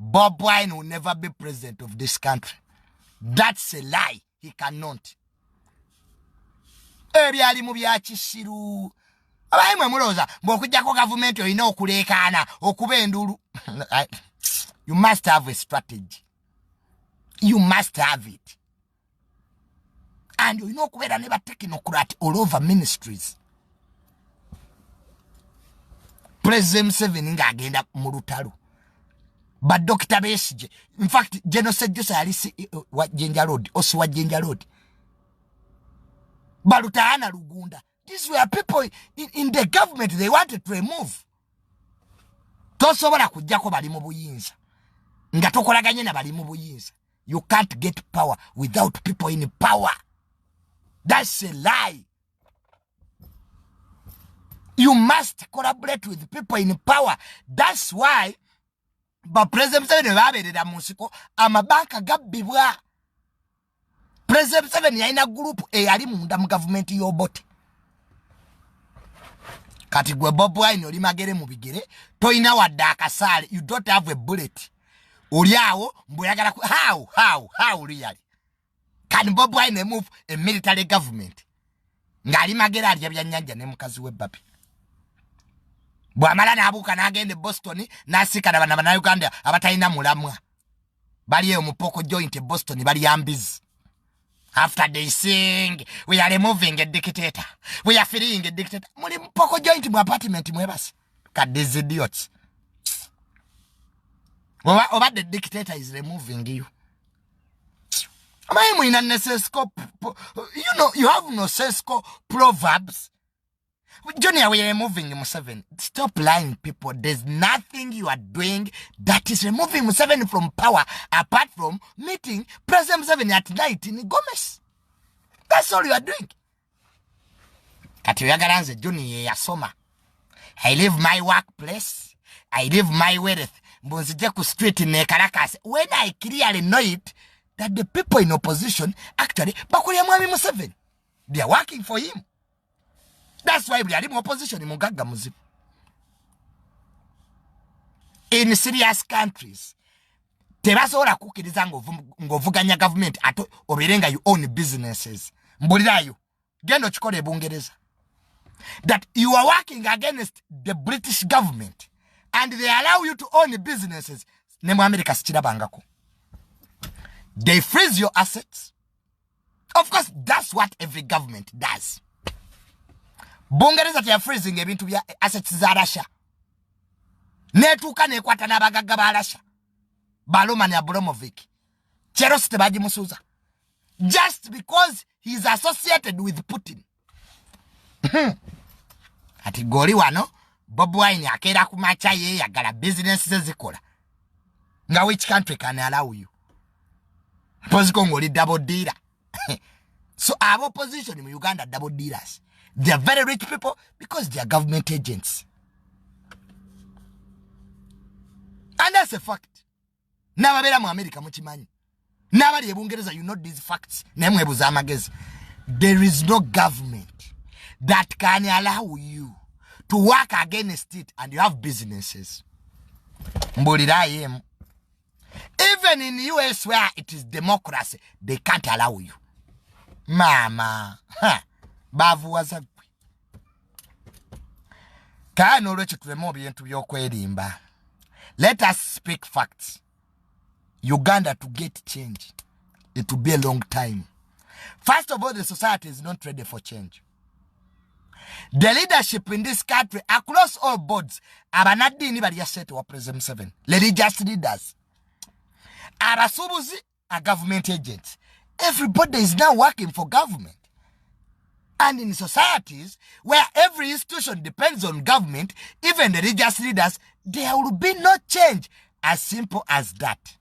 Bobi Wine will never be president of this country. That's a lie. He cannot. Ebyali mu byakisiru. Abayi mwe muloza bw'okujjako government olina okuleekaana okuba endulu. You must have a strategy. You must have it. And you know where never technocrat all over ministries. President Museveni agenda mu lutalo. But Dr. Besije, in fact, genocide just alisi what Jinja Road, also what Jinja Road. Balutaana Lugunda. These were people in the government they wanted to remove. Tosobola kujjako bali mu buyinza. Nga tokolaganye na bali mu buyinza. You can't get power without people in power. That's a lie. You must collaborate with people in power. That's why but President Museveni baberera musiko amabanka gabbibwa. President Museveni yalina group eyali munda mu government y'obote. Kati gwe Bobi Wine oli magere mu bigere toyina wadde akasaale. You don't have a bullet. Oli awo mbuyagala how really? Can Bobi Wine move a military government? Ngali magere alya byanyanja ne mukazi we babi. Bwamala n'abuuka n'agenda Boston n'asika na bana Uganda abatalina mulamwa. Bali omupoko joint Boston bali ambizi. After they sing, we are removing a dictator. We are freeing a dictator. Muli mpoko joint mu apartment mwebasi. Kat these idiots. Over the dictator is removing you. You know, you have no sesco proverbs. Junior, we are removing Museveni. Stop lying, people. There's nothing you are doing that is removing Museveni from power apart from meeting President Museveni at night in Gomez. That's all you are doing. Kati Junior yasoma. I leave my workplace. I leave my wealth. Mbonzijeku street in Caracas. When I clearly know it, that the people in opposition actually bakulia mwami Museveni. They are working for him. That's why we are in opposition in Mugaga Muzimu. In serious countries, tebasobola kukiriza ngovuganya government ato oberenga you own businesses. Mbulirayo. Gendo chikole Bungereza. That you are working against the British government and they allow you to own businesses. Nemu America sichirabangako. They freeze your assets. Of course, that's what every government does. Bungereza they are freezing ebintu bya assets za Russia. Netuka nekwata n'abagagga ba Russia. Baloma ne Abramovich. Cheros tebaji musuza. Just because he's associated with Putin. Ati goli wano, Bobi Wine akera kumacha ye yagala business zikola. Nga which country can allow you? Poziko ngoli double dealer. So our opposition in Uganda double dealers. They are very rich people because they are government agents. And that's a fact. Nababera mu America muchimanyi. Nabali ebungereza you know these facts. Nemwe buzamagezi. There is no government that can allow you to work against it and you have businesses. Mbuliraye. Even in US where it is democracy, they can't allow you. Mama. Bavu wazagwe. Kano lwecho tulemo bintu byokwerimba. Let us speak facts. Uganda to get change, it will be a long time. First of all, the society is not ready for change. The leadership in this country, across all boards, abanadini bali yasete wa President Museveni. Religious leaders. Abasubuzi are government agents. Everybody is now working for government. And in societies where every institution depends on government, even the religious leaders, there will be no change. As simple as that.